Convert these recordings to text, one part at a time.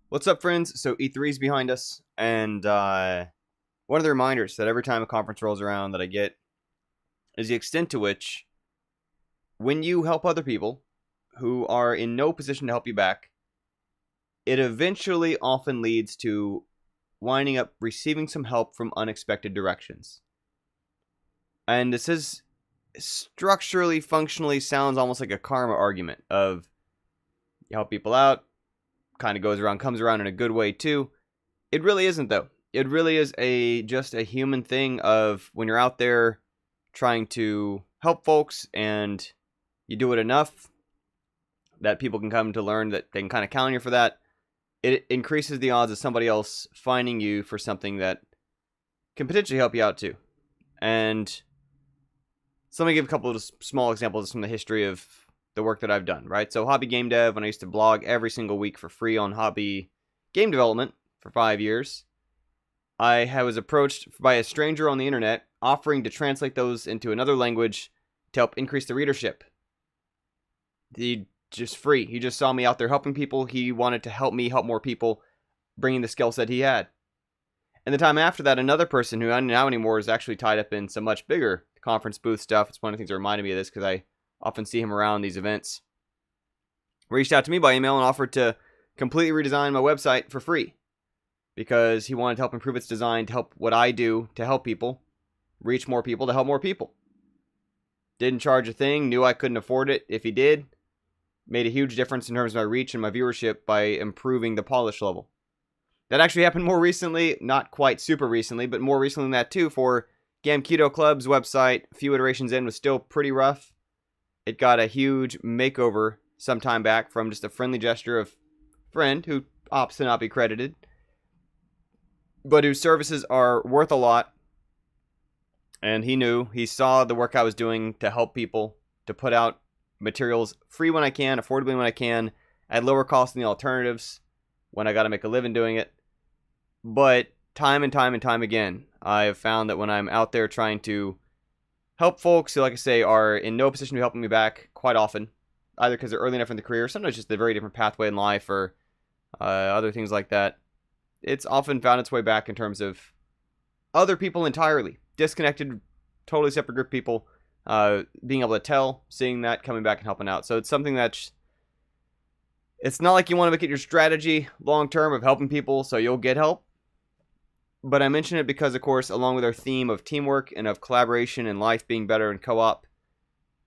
What's up, friends? So E3 is behind us, and one of the reminders that every time a conference rolls around that I get is the extent to which, when you help other people who are in no position to help you back, it eventually often leads to winding up receiving some help from unexpected directions. And this is structurally, functionally sounds almost like a karma argument of you help people out, kind of goes around, comes around in a good way too. It really isn't though. It really is just a human thing of when you're out there trying to help folks and you do it enough that people can come to learn that they can kind of count on you for that. It increases the odds of somebody else finding you for something that can potentially help you out too. And so let me give a couple of small examples from the history of the work that I've done, right? So hobby game dev, when I used to blog every single week for free on hobby game development for 5 years, I was approached by a stranger on the internet offering to translate those into another language to help increase the readership. He just free. He just saw me out there helping people. He wanted to help me help more people, bringing the skill set he had. And the time after that, another person who I don't know anymore is actually tied up in some much bigger conference booth stuff. It's one of the things that reminded me of this because I often see him around these events. Reached out to me by email and offered to completely redesign my website for free because he wanted to help improve its design to help what I do to help people, reach more people, to help more people. Didn't charge a thing, knew I couldn't afford it if he did. Made a huge difference in terms of my reach and my viewership by improving the polish level. That actually happened more recently, not quite super recently, but more recently than that too, for Gamketo Club's website. A few iterations in was still pretty rough. It got a huge makeover some time back from just a friendly gesture of a friend who opts to not be credited, but whose services are worth a lot. And he saw the work I was doing to help people, to put out materials free when I can, affordably when I can, at lower cost than the alternatives when I got to make a living doing it. But time and time and time again, I have found that when I'm out there trying to help folks who, like I say, are in no position to help me back quite often, either because they're early enough in the career, sometimes just a very different pathway in life, or other things like that, it's often found its way back in terms of other people entirely, disconnected, totally separate group of people, being able to tell, seeing that, coming back and helping out. So it's something that's, it's not like you want to make it your strategy long term of helping people so you'll get help. But I mention it because, of course, along with our theme of teamwork and of collaboration and life being better in co-op,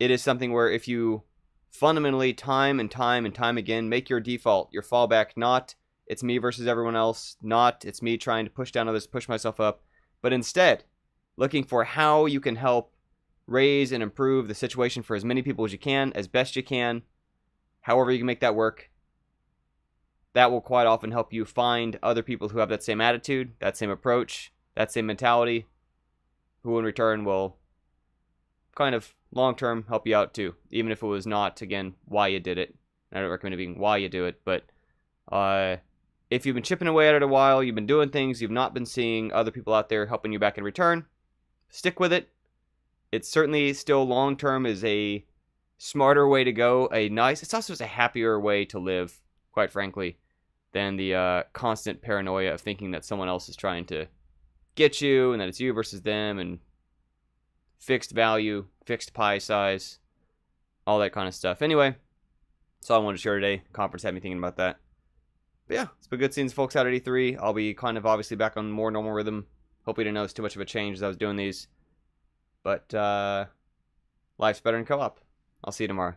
it is something where if you fundamentally time and time and time again make your default, your fallback, not it's me versus everyone else, not it's me trying to push down others, push myself up, but instead looking for how you can help raise and improve the situation for as many people as you can, as best you can, however you can make that work. That will quite often help you find other people who have that same attitude, that same approach, that same mentality, who in return will kind of long-term help you out too, even if it was not, again, why you did it. I don't recommend it being why you do it, but if you've been chipping away at it a while, you've been doing things, you've not been seeing other people out there helping you back in return, stick with it. It's certainly still long-term is a smarter way to go, it's also just a happier way to live, quite frankly, than the constant paranoia of thinking that someone else is trying to get you and that it's you versus them and fixed value, fixed pie size, all that kind of stuff. Anyway, that's all I wanted to share today. Conference had me thinking about that. But yeah, it's been good seeing folks out at E3. I'll be kind of obviously back on more normal rhythm. Hopefully didn't notice too much of a change as I was doing these. But life's better in co-op. I'll see you tomorrow.